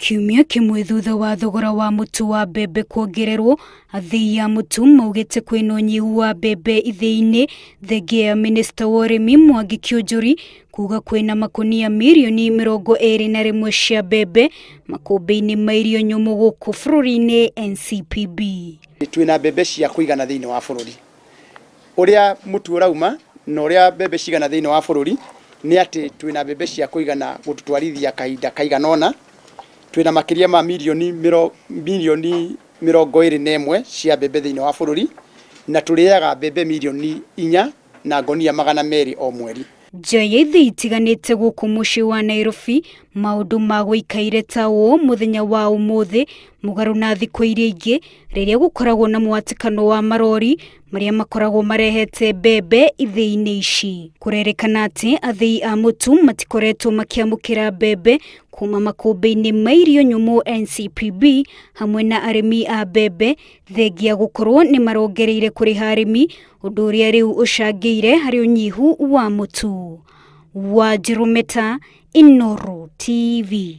Kiumia kimwe thutha wa thogora wa mutu wa mbembe kuongererwo, athii a mutu maugite kwina unyihu wa mbembe ithii-ini thengia ya Minister wa Urimi Mwangi Kiunjuri kuga kwina makonia mirioni 21 cia mbembe makumbi-ini ma irio nyumu guku bururi-ini NCPB. Twina mbembe cia kuigana thiini wa bururi. Uria mutu urauma na uria mbembe cigana thiini wa bururi ni ati twina mbembe cia kuigana gututwarithia kahinda kaiganona. Twina makiria ma milioni 21 cia mbembe thiini wa bururi na turiaga mbembe milioni 4 na ngonia 200 o mweri. Njaya ithii itiganite guku mucii wa Nairobi maundu ma guikaire ta uu muthenya wa umuthi mugaru na thiku iria ingi riria gukoragwo na mwatikano wa marori maria makoragwo marehete mbembe ithii-ini ici. Kurerekana ati athii a mutu matikoretwo makiamukira mbembe kuma makumbi-ini ma irio nyumu NCPB hamwe na arimi a mbembe thengia gukorwo ni marongereire kuriha arimi undu uria riu ucangiire hari unyihu wa mutu. Wanjiru Meta, Inooro TV.